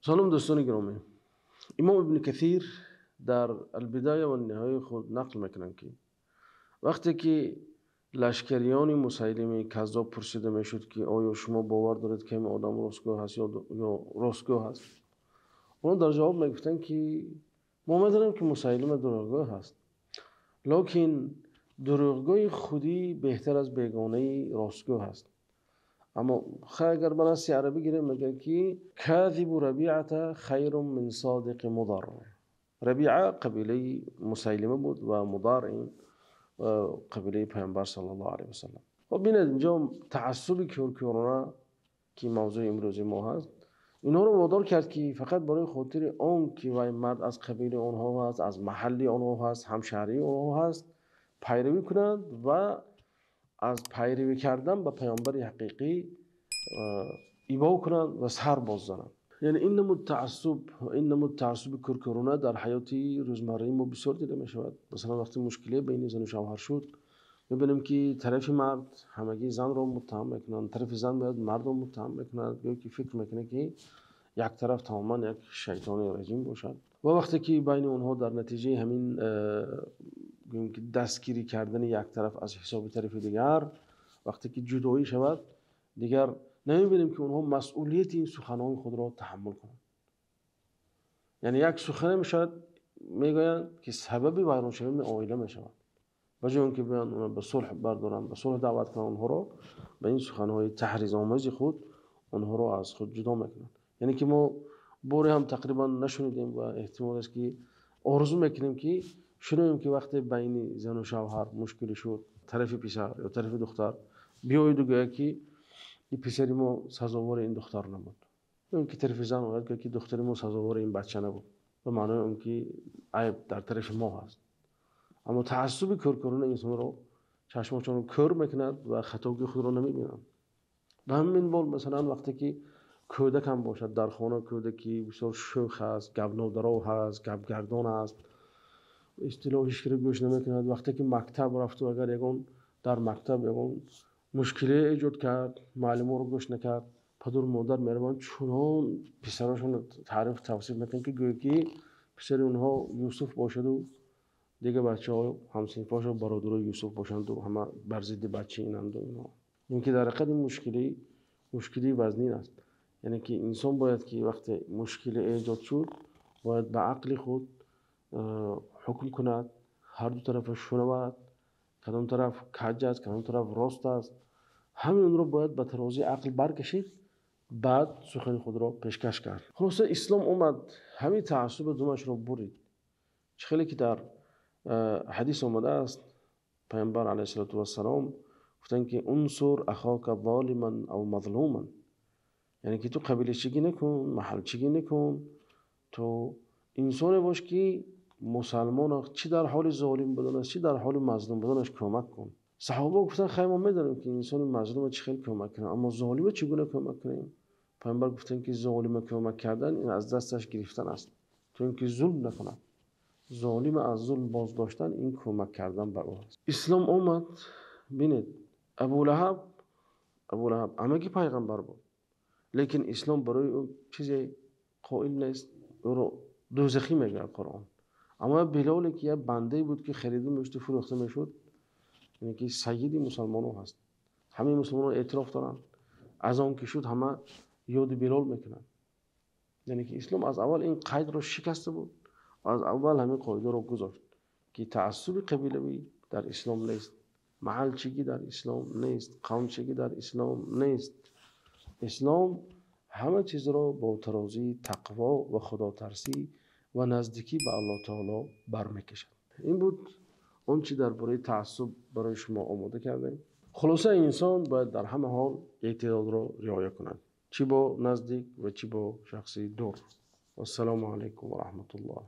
سلام دوستان گرامی. امام ابن کثیر در البدایه و النهایه خود نقل میکنند که وقتی که لشکریان مسیلمه کذاب پرسیده میشد که آیا شما باور دارید که این آدم راستگو هست یا راستگو هست، اون در جواب میگفتن که ما میدونیم که مسیلمه دروغگو هست، لکن دروغگوی خودی بهتر از بیگانه راستگو هست. اما اگر برای عربی گیریم میگه که کاذب ربیعه خیر من صادق مضر. ربیعه قبیله مسیلمه بود و مضر این قبیله پیامبر صلی الله علیه و سلم. و ببینید اینجا تعصبی کورکورانه که موضوع امروزی ما هست، اینها رو وادار کرد که فقط برای خاطر اون که وای مرد از قبیله اونها هست، از محلی اونها هست، همشهری اونها هست، پیروی کنند و از پیروی کردن به پیامبر حقیقی ایبا کنند و سر باز زنند. یعنی این نمود تعصب کورکورانه در حیات روزمره ما بسیار دیده می شود. مثلا وقتی مشکلی بین زن و شوهر شد، میبینیم که طرف مرد همگی زن را متهم میکنند، طرف زن باید مرد را متهم میکنند، یا که فکر میکنه که یک طرف تماما یک شیطان رژیم باشد. و وقتی که بین اونها در نتیجه همین دستگیری کردن یک طرف از حساب طرف دیگر، وقتی که جدایی شود، دیگر نمیبینیم که اونها مسئولیت این سخنان خود را تحمل کنند. یعنی یک سخن میشود میگویند که سبب ویران شدن عائله میشود، وجه اون که بیان به صلح بردارن، به صلح دعوت کنن اونها رو، به این سخنهای تحریض آمیز خود اونها رو از خود جدا میکنن. یعنی که ما بوری هم تقریبا نشنیدیم و احتمال است که آرزو میکنیم که شنویم که وقتی بین زن و شوهر مشکلی شد، طرف پسر یا طرف دختر بیاید و گوید که این پسری ما سزاوار این دختر نبود، یا اینکه طرف زن باید که دختری ما سزاوار این بچه نبود، به معنای اون که عیب در طرف ما هست. اما تعصب کورکورانه انسان رو چشمشون رو کور میکند و خطاگی خود رو نمیبینند. به همین بال مثلا وقتی که کودک هم باشد در خانه، کودکی بسیار شوخ است، گبنودرو هست، گبگردان است، اصطلاحش رو گوش نمیکند. وقتی که مکتب رفت و اگر یگون در مکتب یگون مشکلی ایجاد کرد، معلم رو گوش نکرد، پدر مادر مهربان چونان پسرشون تعریف توصیف میکنن که گویا که پسر اونها یوسف باشد و دیگه بچه ها همسنفاش و برادرای یوسف باشند و همه بر ضد بچه اینند و اینا. این که در حقیقت مشکلی وزنین است. یعنی که انسان باید که وقتی مشکل ایجاد شد باید به عقل خود حکم کند، هر دو طرف شنود، کدام طرف کج است کدام طرف راست است، همین اون رو باید به ترازی عقل برکشید، بعد سخن خود را پیشکش کرد. خلاصه اسلام اومد همین تعصب دومش رو برید. خیلی که در حدیث آمده است، پیامبر علیه السلام گفتن که انصر اخاک ظالما او مظلوما، یعنی که تو قبیله چگی نکن، محل چگی نکن، تو انسان باش که مسلمان چی در حال ظالم بدن چی در حال مظلوم بدنش کمک کن. صحابه گفتن خیلی ما میدونیم که انسان مظلوم چه خیلی کمک کنه، اما ظالم چگونه کمک کنیم؟ پیامبر گفتن که ظالم کمک کردن این از دستش گرفتن است، تو اینکه ظلم نکنه، ظالم از ظلم باز داشتن این کمک کردن به او است. اسلام اومد، ببینید ابو لهب همگی پیغمبر بود، لیکن اسلام برای او چیزی قائل نیست، او رو دوزخی میگه قرآن. اما بلال که یه بنده بود که خریده میشد فروخته میشد، یعنی که سید مسلمانان هست، همه مسلمانان اعتراف دارن، از آن که شد همه یاد بلال میکنن. یعنی که اسلام از اول این قید رو شکسته بود، از اول همین قاعده رو گذاشت که تعصب قبیلوی در اسلام نیست، محل چگی در اسلام نیست، قوم چگی در اسلام نیست. اسلام همه چیز را با ترازی تقوا و خدا ترسی و نزدیکی به الله تعالی برمیکشد. این بود اون چی درباره تعصب برای شما آماده کردیم. خلاصه انسان باید در همه حال اعتدال را رعایت کند، چی با نزدیک و چی با شخصی دور. والسلام علیکم و رحمت الله.